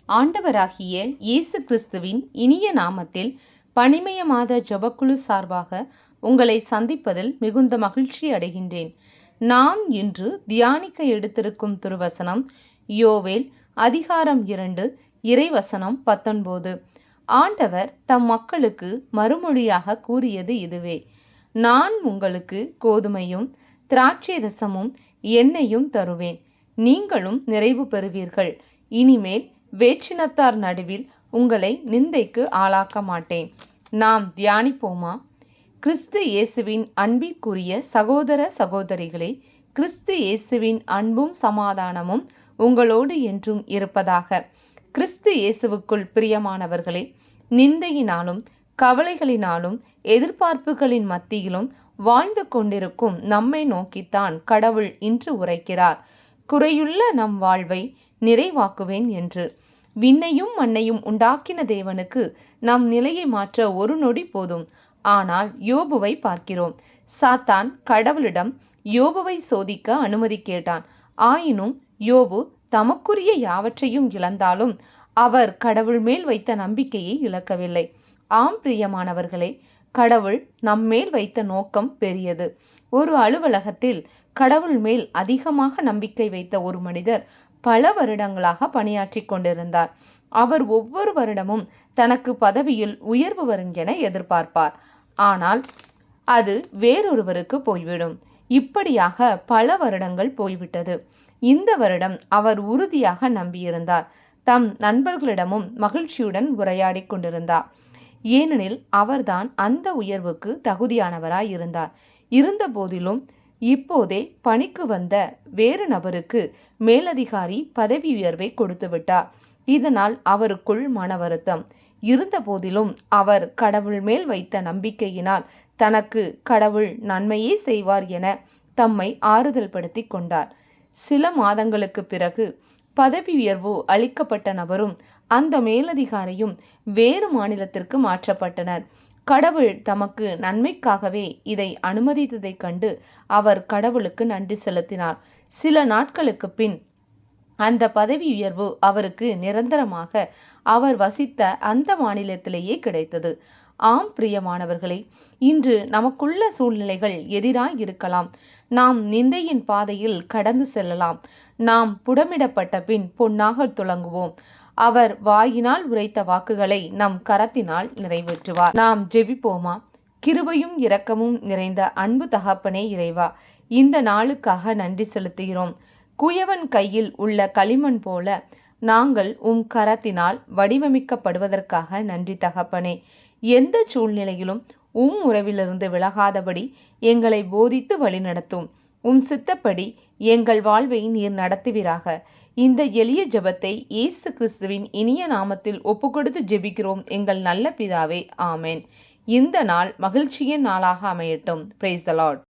ஆண்டவராகிய இயேசு கிறிஸ்துவின் இனிய நாமத்தில் பனிமய மாத ஜெபக்குழு சார்பாக உங்களை சந்திப்பதில் மிகுந்த மகிழ்ச்சி அடைகின்றேன். நாம் இன்று தியானிக்க எடுத்திருக்கும் திருவசனம் யோவேல் அதிகாரம் 2 இறைவசனம் 19. ஆண்டவர் தம் மக்களுக்கு மறுமொழியாக கூறியது இதுவே: நான் உங்களுக்கு கோதுமையும் திராட்சை ரசமும் எண்ணெயும் தருவேன், நீங்களும் நிறைவு பெறுவீர்கள். இனிமேல் வேற்றினத்தார் நடுவில் உங்களை நிந்தைக்கு ஆளாக்க மாட்டேன். நாம் தியானிப்போமா? கிறிஸ்து இயேசுவின் அன்பிற்குரிய சகோதர சகோதரிகளே, கிறிஸ்து இயேசுவின் அன்பும் சமாதானமும் உங்களோடு என்றும் இருப்பதாக. கிறிஸ்து இயேசுவுக்குள் பிரியமானவர்களே, நிந்தையினாலும் கவலைகளினாலும் எதிர்பார்ப்புகளின் மத்தியிலும் வாழ்ந்து கொண்டிருக்கும் நம்மை நோக்கித்தான் கடவுள் இன்று உரைக்கிறார். குறையுள்ள நம் வாழ்வை நிறைவாக்குவேன் என்று. விண்ணையும் மண்ணையும் உண்டாக்கின தேவனுக்கு நம் நிலையை மாற்ற ஒரு நொடி போதும். ஆனால் யோபுவை பார்க்கிறோம். சாத்தான் கடவுளிடம் யோபுவை சோதிக்க அனுமதி கேட்டான். ஆயினும் யோபு தமக்குரிய யாவற்றையும் இழந்தாலும் அவர் கடவுள் மேல் வைத்த நம்பிக்கையை இழக்கவில்லை. ஆம் பிரியமானவர்களே, கடவுள் நம்மேல் வைத்த நோக்கம் பெரியது. ஒரு அலுவலகத்தில் கடவுள் மேல் அதிகமாக நம்பிக்கை வைத்த ஒரு மனிதர் பல வருடங்களாக பணியாற்றி கொண்டிருந்தார். அவர் ஒவ்வொரு வருடமும் தனக்கு பதவியில் உயர்வு வரும் என எதிர்பார்ப்பார். ஆனால் அது வேறொருவருக்கு போய்விடும். இப்படியாக பல வருடங்கள் போய்விட்டது. இந்த வருடம் அவர் உறுதியாக நம்பியிருந்தார். தம் நண்பர்களிடமும் மகிழ்ச்சியுடன் உரையாடி கொண்டிருந்தார். ஏனெனில் அவர்தான் அந்த உயர்வுக்கு தகுதியானவராய் இருந்தார். இருந்த போதிலும் இப்போதே பணிக்கு வந்த வேறு நபருக்கு மேலதிகாரி பதவி உயர்வை கொடுத்து விட்டார். இதனால் அவருக்குள் மன வருத்தம் இருந்த போதிலும் அவர் கடவுள் மேல் வைத்த நம்பிக்கையினால் தனக்கு கடவுள் நன்மையே செய்வார் என தம்மை ஆறுதல் படுத்தி கொண்டார். சில மாதங்களுக்கு பிறகு பதவி உயர்வு அளிக்கப்பட்ட நபரும் அந்த மேலதிகாரியும் வேறு மாநிலத்திற்கு மாற்றப்பட்டனர். கடவுள் தமக்கு நன்மைக்காகவே இதை அனுமதித்ததைக் கண்டு அவர் கடவுளுக்கு நன்றி செலுத்தினார். சில நாட்களுக்கு பின் அந்த பதவி உயர்வு அவருக்கு நிரந்தரமாக அவர் வசித்த அந்த மாநிலத்திலேயே கிடைத்தது. ஆம் பிரியமானவர்களே, இன்று நமக்குள்ள சூழ்நிலைகள் எதிராய் இருக்கலாம். நாம் நிந்தையின் பாதையில் கடந்து செல்லலாம். நாம் புடமிடப்பட்ட பின் பொன்னாக துலங்குவோம். அவர் வாயினால் உரைத்த வாக்குகளை நம் கரத்தினால் நிறைவேற்றுவார். நாம் ஜெபிப்போமா? கிருபையும் இரக்கமும் நிறைந்த அன்பு தகப்பனே இறைவா, இந்த நாளுக்காக நன்றி செலுத்துகிறோம். குயவன் கையில் உள்ள களிமண் போல நாங்கள் உம் கரத்தினால் வடிவமைக்கப்படுவதற்காக நன்றி தகப்பனே. எந்த சூழ்நிலையிலும் உம் உறவிலிருந்து விலகாதபடி எங்களை போதித்து வழிநடத்தும். உம் சித்தப்படி எங்கள் வாழ்வை நீர் நடத்துவீராக. இந்த எளிய ஜெபத்தை இயேசு கிறிஸ்துவின் இனிய நாமத்தில் ஒப்புக்கொடுத்து ஜெபிக்கிறோம் எங்கள் நல்ல பிதாவே, ஆமென். இந்த நாள் மகிழ்ச்சியின் நாளாக அமையட்டும். Praise the Lord.